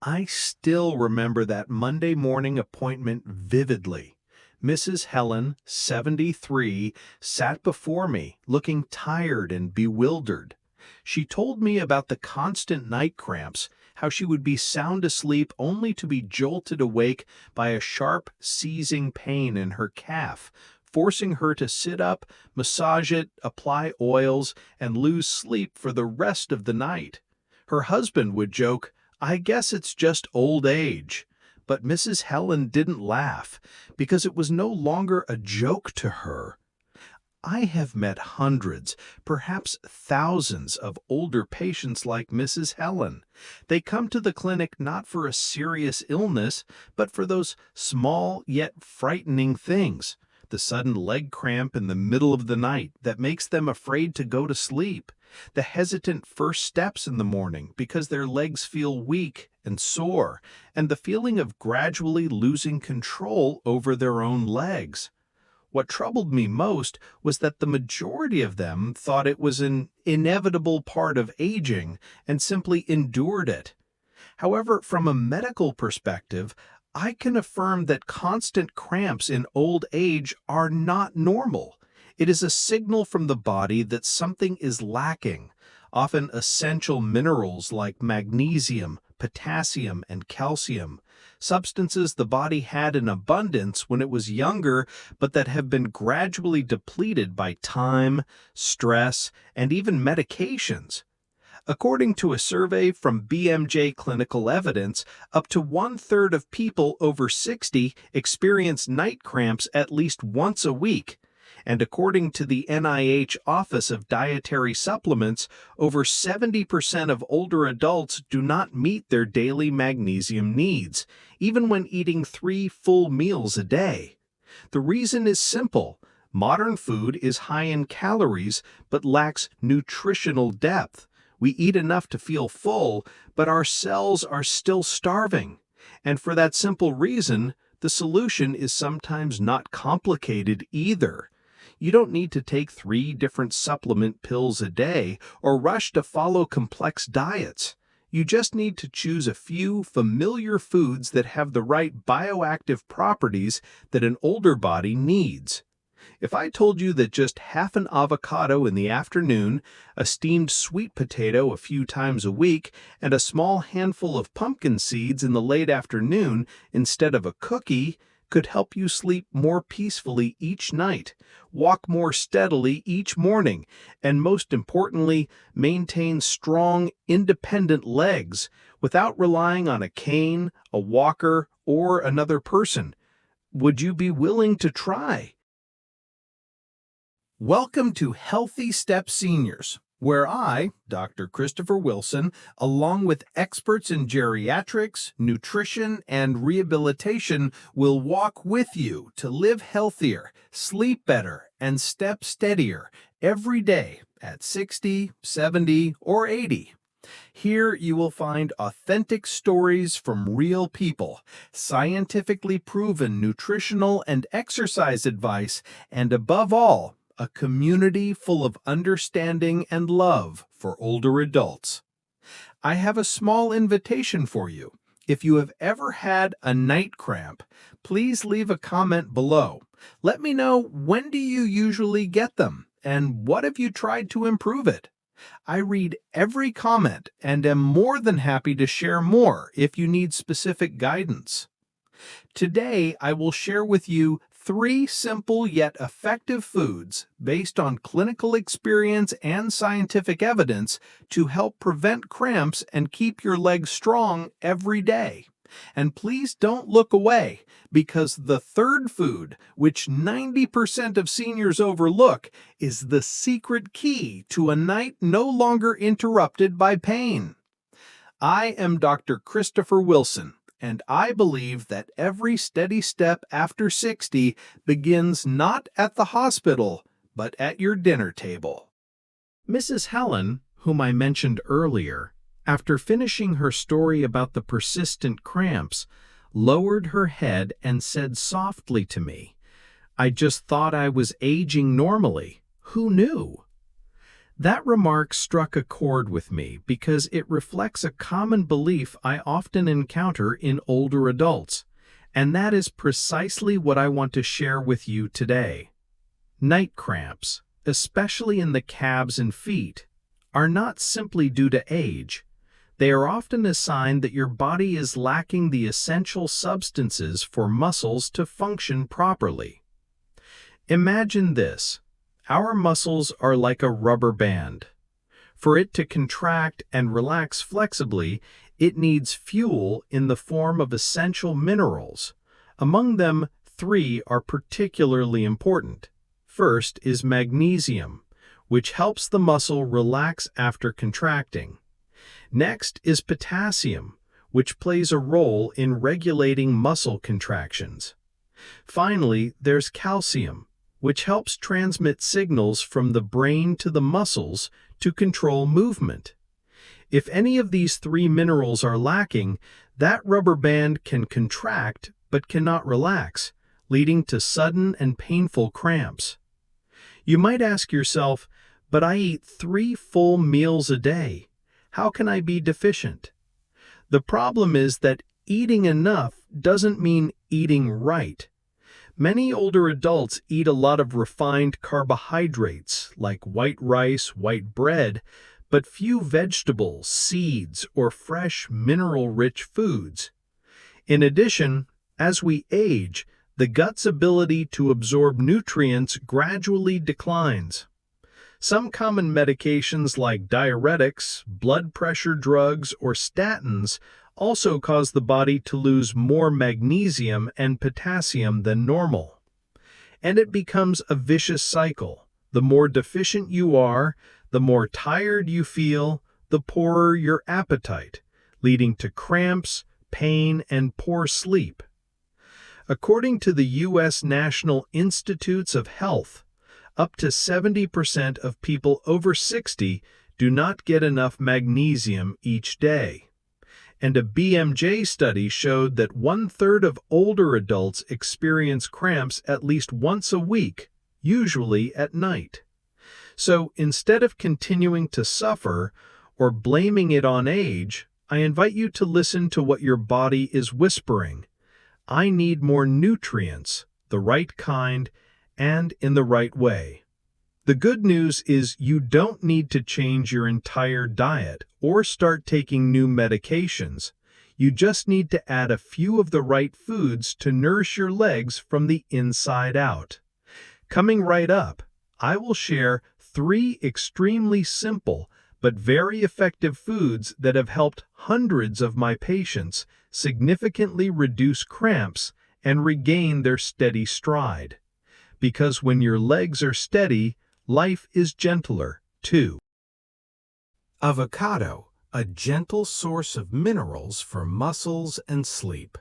I still remember that Monday morning appointment vividly. Mrs. Helen, 73, sat before me, looking tired and bewildered. She told me about the constant night cramps, how she would be sound asleep only to be jolted awake by a sharp, seizing pain in her calf, forcing her to sit up, massage it, apply oils, and lose sleep for the rest of the night. Her husband would joke, "I guess it's just old age." But Mrs. Helen didn't laugh, because it was no longer a joke to her. I have met hundreds, perhaps thousands of older patients like Mrs. Helen. They come to the clinic not for a serious illness, but for those small yet frightening things. The sudden leg cramp in the middle of the night that makes them afraid to go to sleep. The hesitant first steps in the morning because their legs feel weak and sore, and the feeling of gradually losing control over their own legs. What troubled me most was that the majority of them thought it was an inevitable part of aging and simply endured it. However, from a medical perspective, I can affirm that constant cramps in old age are not normal. It is a signal from the body that something is lacking. Often essential minerals like magnesium, potassium, and calcium, substances the body had in abundance when it was younger, but that have been gradually depleted by time, stress, and even medications. According to a survey from BMJ Clinical Evidence, up to one-third of people over 60 experience night cramps at least once a week. And according to the NIH Office of Dietary Supplements, over 70% of older adults do not meet their daily magnesium needs, even when eating 3 full meals a day. The reason is simple. Modern food is high in calories but lacks nutritional depth. We eat enough to feel full, but our cells are still starving. And for that simple reason, the solution is sometimes not complicated either. You don't need to take 3 different supplement pills a day or rush to follow complex diets. You just need to choose a few familiar foods that have the right bioactive properties that an older body needs. If I told you that just half an avocado in the afternoon, a steamed sweet potato a few times a week, and a small handful of pumpkin seeds in the late afternoon instead of a cookie could help you sleep more peacefully each night, walk more steadily each morning, and most importantly, maintain strong, independent legs without relying on a cane, a walker, or another person, would you be willing to try? Welcome to Healthy Step Seniors, where I, Dr. Christopher Wilson, along with experts in geriatrics, nutrition, and rehabilitation, will walk with you to live healthier, sleep better, and step steadier every day at 60, 70, or 80. Here you will find authentic stories from real people, scientifically proven nutritional and exercise advice, and above all, a community full of understanding and love for older adults. I have a small invitation for you. If you have ever had a night cramp, please leave a comment below. Let me know, when do you usually get them, and what have you tried to improve it? I read every comment and am more than happy to share more if you need specific guidance. Today, I will share with you 3 simple yet effective foods based on clinical experience and scientific evidence to help prevent cramps and keep your legs strong every day. And please don't look away, because the third food, which 90% of seniors overlook, is the secret key to a night no longer interrupted by pain. I am Dr. Christopher Wilson, and I believe that every steady step after 60 begins not at the hospital, but at your dinner table. Mrs. Helen, whom I mentioned earlier, after finishing her story about the persistent cramps, lowered her head and said softly to me, "I just thought I was aging normally. Who knew?" That remark struck a chord with me because it reflects a common belief I often encounter in older adults, and that is precisely what I want to share with you today. Night cramps, especially in the calves and feet, are not simply due to age. They are often a sign that your body is lacking the essential substances for muscles to function properly. Imagine this. Our muscles are like a rubber band. For it to contract and relax flexibly, it needs fuel in the form of essential minerals. Among them, 3 are particularly important. First is magnesium, which helps the muscle relax after contracting. Next is potassium, which plays a role in regulating muscle contractions. Finally, there's calcium, which helps transmit signals from the brain to the muscles to control movement. If any of these 3 minerals are lacking, that rubber band can contract but cannot relax, leading to sudden and painful cramps. You might ask yourself, but I eat 3 full meals a day. How can I be deficient? The problem is that eating enough doesn't mean eating right. Many older adults eat a lot of refined carbohydrates like white rice, white bread, but few vegetables, seeds, or fresh mineral-rich foods. In addition, as we age, the gut's ability to absorb nutrients gradually declines. Some common medications like diuretics, blood pressure drugs, or statins also cause the body to lose more magnesium and potassium than normal. And it becomes a vicious cycle. The more deficient you are, the more tired you feel, the poorer your appetite, leading to cramps, pain, and poor sleep. According to the U.S. National Institutes of Health, up to 70% of people over 60 do not get enough magnesium each day. And a BMJ study showed that 1/3 of older adults experience cramps at least once a week, usually at night. So instead of continuing to suffer or blaming it on age, I invite you to listen to what your body is whispering. I need more nutrients, the right kind, and in the right way. The good news is you don't need to change your entire diet or start taking new medications. You just need to add a few of the right foods to nourish your legs from the inside out. Coming right up, I will share 3 extremely simple but very effective foods that have helped hundreds of my patients significantly reduce cramps and regain their steady stride. Because when your legs are steady, life is gentler, too. Avocado, a gentle source of minerals for muscles and sleep.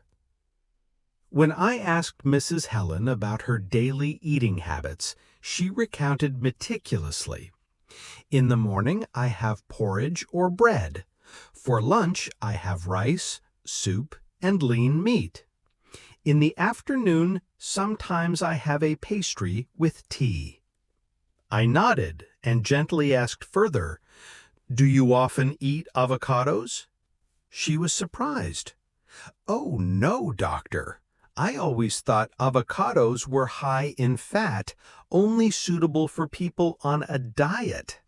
When I asked Mrs. Helen about her daily eating habits, she recounted meticulously. In the morning, I have porridge or bread. For lunch, I have rice, soup, and lean meat. In the afternoon, sometimes I have a pastry with tea. I nodded and gently asked further, "Do you often eat avocados?" She was surprised. "Oh, no, doctor. I always thought avocados were high in fat, only suitable for people on a diet."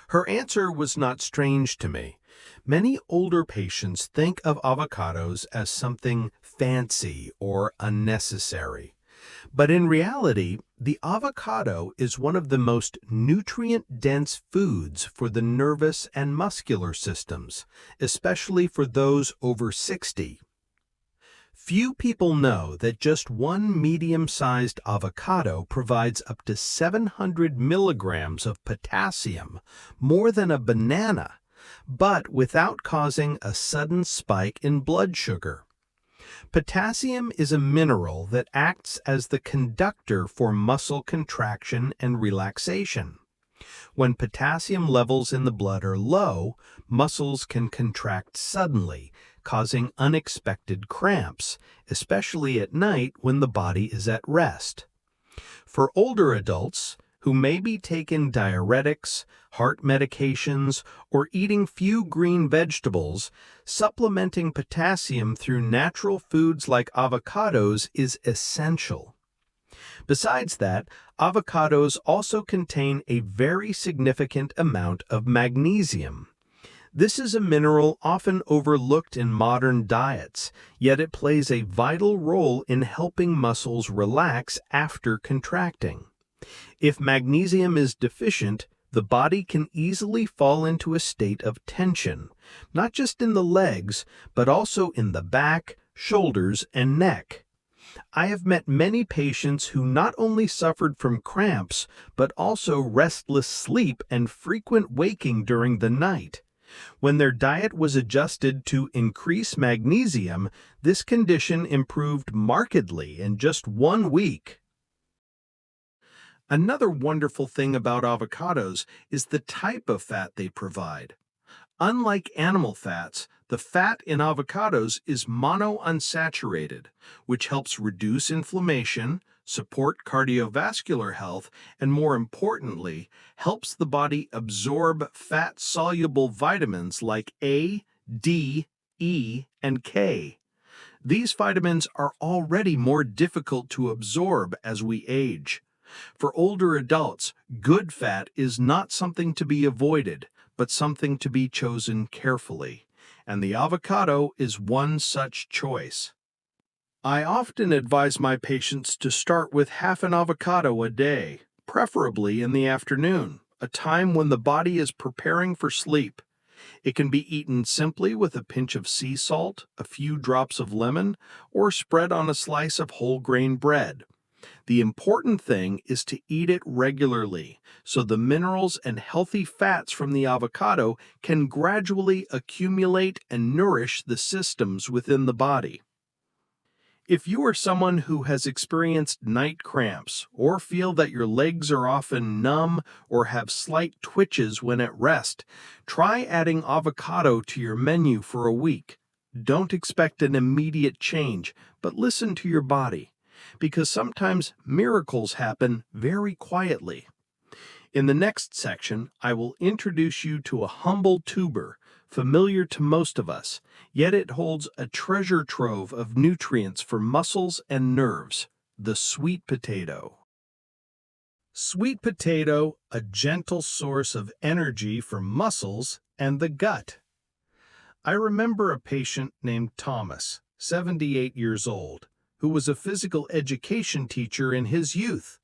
Her answer was not strange to me. Many older patients think of avocados as something fancy or unnecessary. But in reality, the avocado is one of the most nutrient-dense foods for the nervous and muscular systems, especially for those over 60. Few people know that just one medium-sized avocado provides up to 700 milligrams of potassium, more than a banana, but without causing a sudden spike in blood sugar. Potassium is a mineral that acts as the conductor for muscle contraction and relaxation. When potassium levels in the blood are low, muscles can contract suddenly, causing unexpected cramps, especially at night when the body is at rest. For older adults, who may be taking diuretics, heart medications, or eating few green vegetables, supplementing potassium through natural foods like avocados is essential. Besides that, avocados also contain a very significant amount of magnesium. This is a mineral often overlooked in modern diets, yet it plays a vital role in helping muscles relax after contracting. If magnesium is deficient, the body can easily fall into a state of tension, not just in the legs, but also in the back, shoulders, and neck. I have met many patients who not only suffered from cramps, but also restless sleep and frequent waking during the night. When their diet was adjusted to increase magnesium, this condition improved markedly in just 1 week. Another wonderful thing about avocados is the type of fat they provide. Unlike animal fats, the fat in avocados is monounsaturated, which helps reduce inflammation, support cardiovascular health, and more importantly, helps the body absorb fat-soluble vitamins like A, D, E, and K. These vitamins are already more difficult to absorb as we age. For older adults, good fat is not something to be avoided, but something to be chosen carefully, and the avocado is one such choice. I often advise my patients to start with half an avocado a day, preferably in the afternoon, a time when the body is preparing for sleep. It can be eaten simply with a pinch of sea salt, a few drops of lemon, or spread on a slice of whole grain bread. The important thing is to eat it regularly, so the minerals and healthy fats from the avocado can gradually accumulate and nourish the systems within the body. If you are someone who has experienced night cramps or feel that your legs are often numb or have slight twitches when at rest, try adding avocado to your menu for a week. Don't expect an immediate change, but listen to your body, because sometimes miracles happen very quietly. In the next section, I will introduce you to a humble tuber, familiar to most of us, yet it holds a treasure trove of nutrients for muscles and nerves, the sweet potato. Sweet potato, a gentle source of energy for muscles and the gut. I remember a patient named Thomas, 78 years old, who was a physical education teacher in his youth.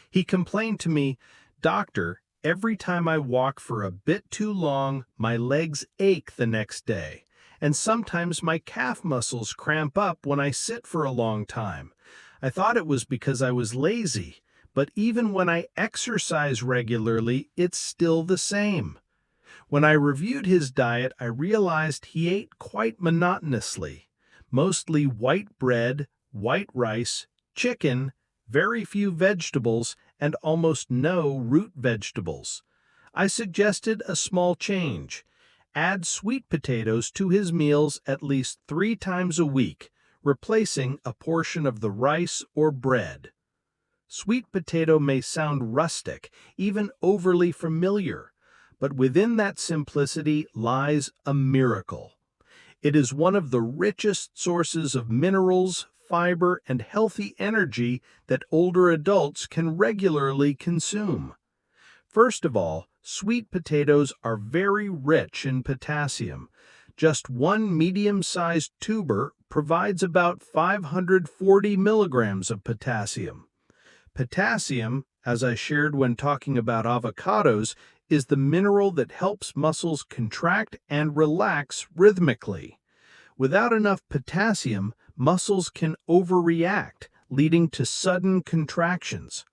He complained to me, "Doctor, every time I walk for a bit too long, my legs ache the next day, and sometimes my calf muscles cramp up when I sit for a long time. I thought it was because I was lazy, but even when I exercise regularly, it's still the same." When I reviewed his diet, I realized he ate quite monotonously, mostly white bread, white rice, chicken, very few vegetables, and almost no root vegetables. I suggested a small change. Add sweet potatoes to his meals at least 3 times a week, replacing a portion of the rice or bread. Sweet potato may sound rustic, even overly familiar, but within that simplicity lies a miracle. It is one of the richest sources of minerals, fiber, and healthy energy that older adults can regularly consume. First of all, sweet potatoes are very rich in potassium. Just one medium-sized tuber provides about 540 milligrams of potassium. Potassium, as I shared when talking about avocados, is the mineral that helps muscles contract and relax rhythmically. Without enough potassium, muscles can overreact, leading to sudden contractions.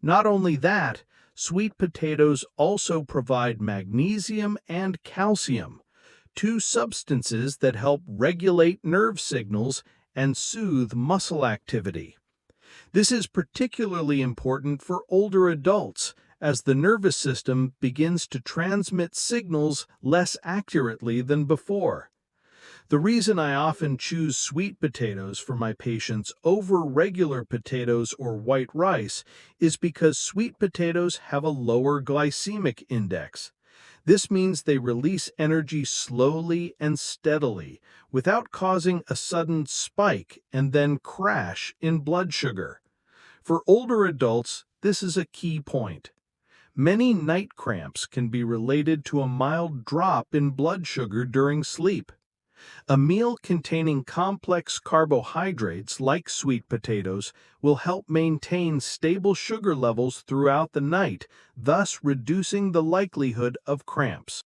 Not only that, sweet potatoes also provide magnesium and calcium, 2 substances that help regulate nerve signals and soothe muscle activity. This is particularly important for older adults, as the nervous system begins to transmit signals less accurately than before. The reason I often choose sweet potatoes for my patients over regular potatoes or white rice is because sweet potatoes have a lower glycemic index. This means they release energy slowly and steadily without causing a sudden spike and then crash in blood sugar. For older adults, this is a key point. Many night cramps can be related to a mild drop in blood sugar during sleep. A meal containing complex carbohydrates like sweet potatoes will help maintain stable sugar levels throughout the night, thus reducing the likelihood of cramps.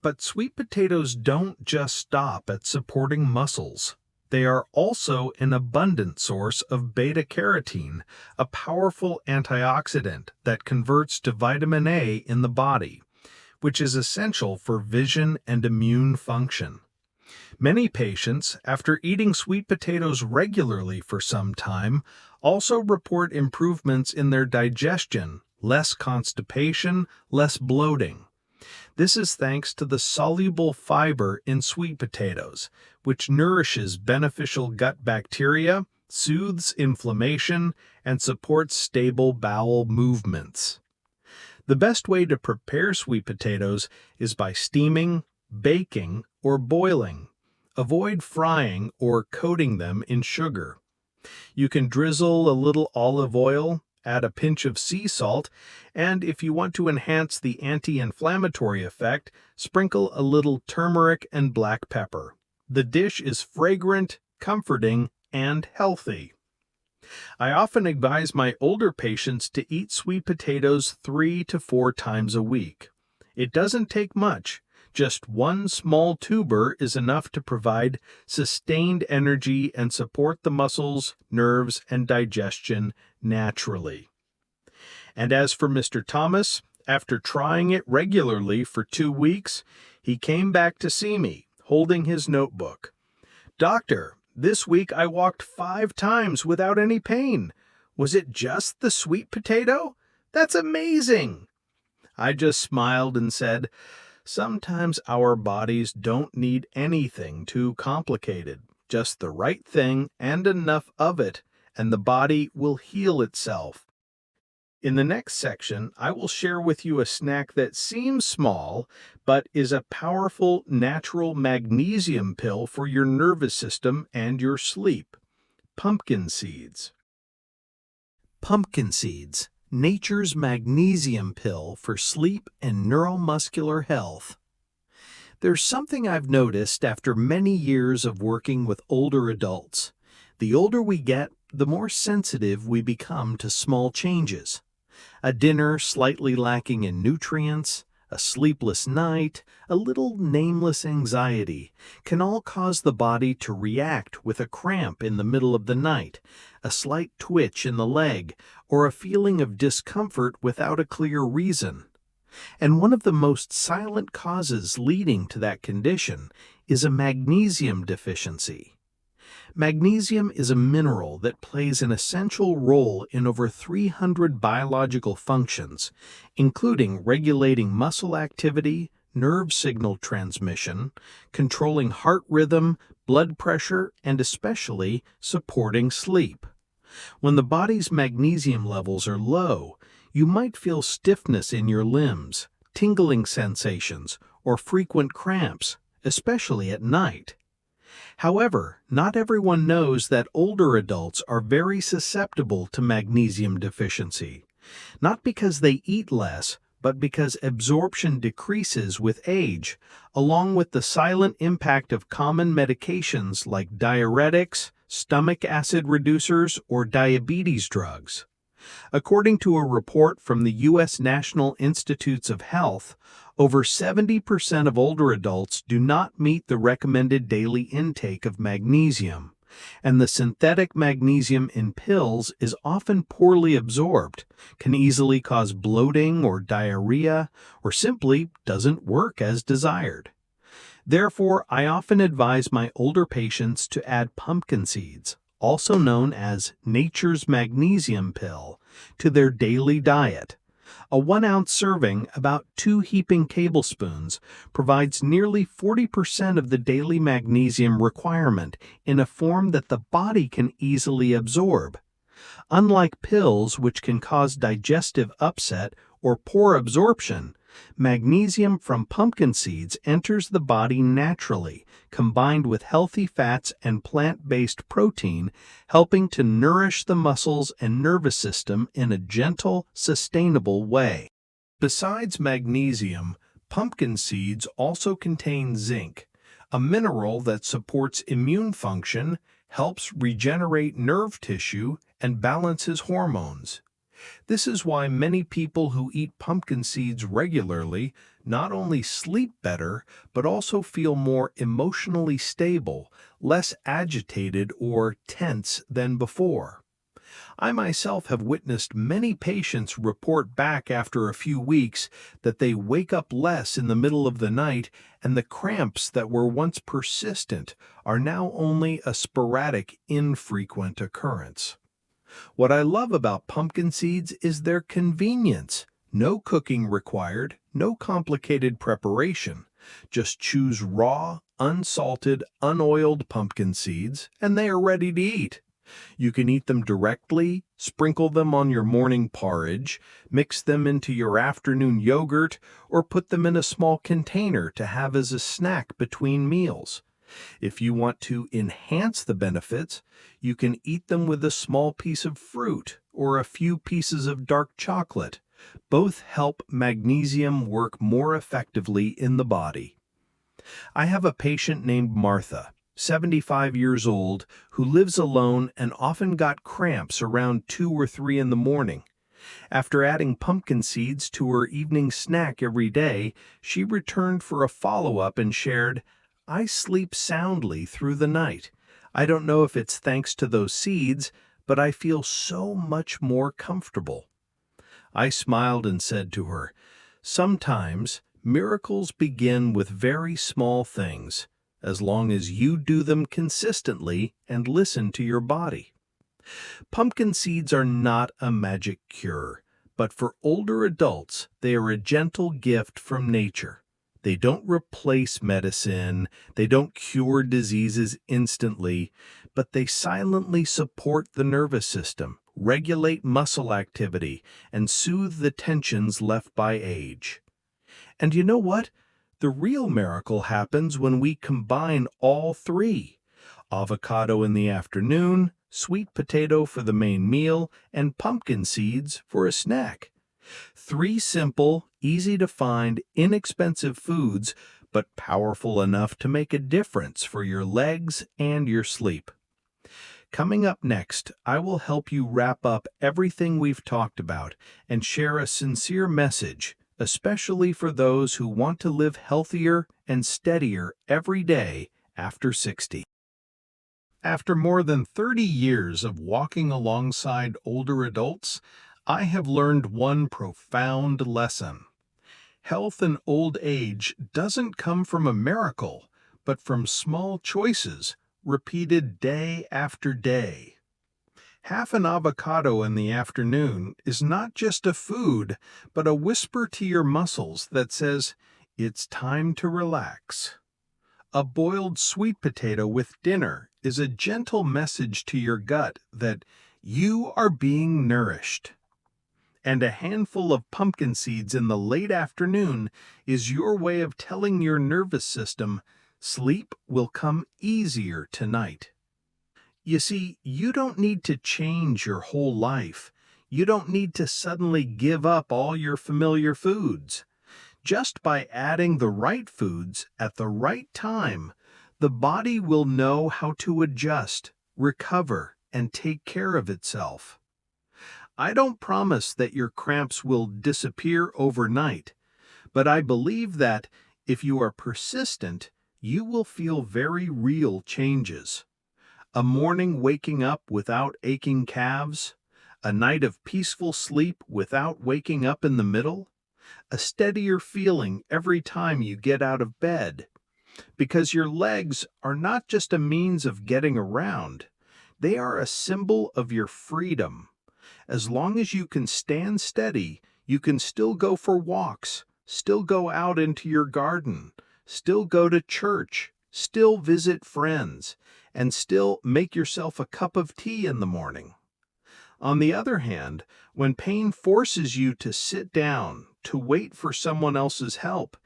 But sweet potatoes don't just stop at supporting muscles. They are also an abundant source of beta-carotene, a powerful antioxidant that converts to vitamin A in the body, which is essential for vision and immune function. Many patients, after eating sweet potatoes regularly for some time, also report improvements in their digestion, less constipation, less bloating. This is thanks to the soluble fiber in sweet potatoes, which nourishes beneficial gut bacteria, soothes inflammation, and supports stable bowel movements. The best way to prepare sweet potatoes is by steaming, baking, or boiling. Avoid frying or coating them in sugar. You can drizzle a little olive oil, add a pinch of sea salt, and if you want to enhance the anti-inflammatory effect, sprinkle a little turmeric and black pepper. The dish is fragrant, comforting, and healthy. I often advise my older patients to eat sweet potatoes 3 to 4 times a week. It doesn't take much. Just one small tuber is enough to provide sustained energy and support the muscles, nerves, and digestion naturally. And as for Mr. Thomas, after trying it regularly for 2 weeks, he came back to see me, holding his notebook. "Doctor, this week I walked 5 times without any pain. Was it just the sweet potato? That's amazing!" I just smiled and said, "Sometimes our bodies don't need anything too complicated, just the right thing and enough of it, and the body will heal itself." In the next section, I will share with you a snack that seems small, but is a powerful natural magnesium pill for your nervous system and your sleep. Pumpkin seeds. Pumpkin seeds. Nature's magnesium pill for sleep and neuromuscular health. There's something I've noticed after many years of working with older adults. The older we get, the more sensitive we become to small changes. A dinner slightly lacking in nutrients, a sleepless night, a little nameless anxiety can all cause the body to react with a cramp in the middle of the night, a slight twitch in the leg, or a feeling of discomfort without a clear reason. And one of the most silent causes leading to that condition is a magnesium deficiency. Magnesium is a mineral that plays an essential role in over 300 biological functions, including regulating muscle activity, nerve signal transmission, controlling heart rhythm, blood pressure, and especially supporting sleep. When the body's magnesium levels are low, you might feel stiffness in your limbs, tingling sensations, or frequent cramps, especially at night. However, not everyone knows that older adults are very susceptible to magnesium deficiency, not because they eat less, but because absorption decreases with age, along with the silent impact of common medications like diuretics, stomach acid reducers, or diabetes drugs. According to a report from the U.S. National Institutes of Health, over 70% of older adults do not meet the recommended daily intake of magnesium, and the synthetic magnesium in pills is often poorly absorbed, can easily cause bloating or diarrhea, or simply doesn't work as desired. Therefore, I often advise my older patients to add pumpkin seeds, also known as nature's magnesium pill, to their daily diet. A 1-ounce serving, about 2 heaping tablespoons, provides nearly 40% of the daily magnesium requirement in a form that the body can easily absorb. Unlike pills, which can cause digestive upset or poor absorption, magnesium from pumpkin seeds enters the body naturally, combined with healthy fats and plant-based protein, helping to nourish the muscles and nervous system in a gentle, sustainable way. Besides magnesium, pumpkin seeds also contain zinc, a mineral that supports immune function, helps regenerate nerve tissue, and balances hormones. This is why many people who eat pumpkin seeds regularly not only sleep better, but also feel more emotionally stable, less agitated or tense than before. I myself have witnessed many patients report back after a few weeks that they wake up less in the middle of the night, and the cramps that were once persistent are now only a sporadic, infrequent occurrence. What I love about pumpkin seeds is their convenience. No cooking required, no complicated preparation. Just choose raw, unsalted, unoiled pumpkin seeds, and they are ready to eat. You can eat them directly, sprinkle them on your morning porridge, mix them into your afternoon yogurt, or put them in a small container to have as a snack between meals. If you want to enhance the benefits, you can eat them with a small piece of fruit or a few pieces of dark chocolate. Both help magnesium work more effectively in the body. I have a patient named Martha, 75 years old, who lives alone and often got cramps around 2 or 3 in the morning. After adding pumpkin seeds to her evening snack every day, she returned for a follow-up and shared, "I sleep soundly through the night. I don't know if it's thanks to those seeds, but I feel so much more comfortable." I smiled and said to her, "Sometimes miracles begin with very small things, as long as you do them consistently and listen to your body." Pumpkin seeds are not a magic cure, but for older adults, they are a gentle gift from nature. They don't replace medicine, they don't cure diseases instantly, but they silently support the nervous system, regulate muscle activity, and soothe the tensions left by age. And you know what? The real miracle happens when we combine all three: avocado in the afternoon, sweet potato for the main meal, and pumpkin seeds for a snack. 3 simple, easy-to-find, inexpensive foods, but powerful enough to make a difference for your legs and your sleep. Coming up next, I will help you wrap up everything we've talked about and share a sincere message, especially for those who want to live healthier and steadier every day after 60. After more than 30 years of walking alongside older adults, I have learned one profound lesson. Health in old age doesn't come from a miracle, but from small choices repeated day after day. Half an avocado in the afternoon is not just a food, but a whisper to your muscles that says, "It's time to relax." A boiled sweet potato with dinner is a gentle message to your gut that you are being nourished. And a handful of pumpkin seeds in the late afternoon is your way of telling your nervous system, sleep will come easier tonight. You see, you don't need to change your whole life. You don't need to suddenly give up all your familiar foods. Just by adding the right foods at the right time, the body will know how to adjust, recover, and take care of itself. I don't promise that your cramps will disappear overnight, but I believe that if you are persistent, you will feel very real changes. A morning waking up without aching calves, a night of peaceful sleep without waking up in the middle, a steadier feeling every time you get out of bed. Because your legs are not just a means of getting around, they are a symbol of your freedom. As long as you can stand steady, You can still go for walks, still go out into your garden, still go to church, still visit friends, and still make yourself a cup of tea in the morning. On the other hand, when pain forces you to sit down, to wait for someone else's help,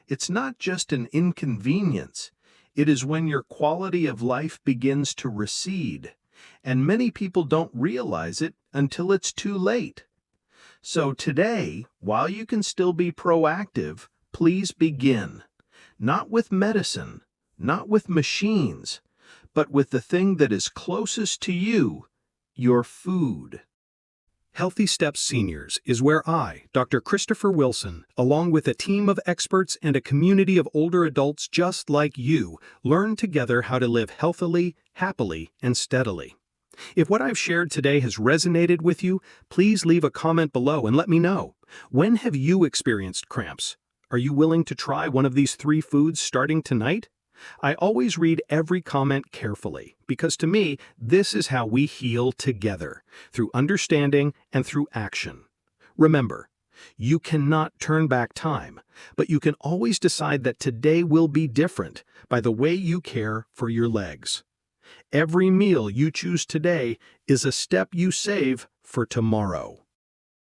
it's not just an inconvenience. It is when your quality of life begins to recede, and many people don't realize it until it's too late. So today, while you can still be proactive, please begin. Not with medicine, not with machines, but with the thing that is closest to you, your food. Healthy Steps Seniors is where I, Dr. Christopher Wilson, along with a team of experts and a community of older adults just like you, learn together how to live healthily, happily, and steadily. If what I've shared today has resonated with you, please leave a comment below and let me know. When have you experienced cramps? Are you willing to try one of these 3 foods starting tonight? I always read every comment carefully because to me, this is how we heal together, through understanding and through action. Remember, you cannot turn back time, but you can always decide that today will be different by the way you care for your legs. Every meal you choose today is a step you save for tomorrow.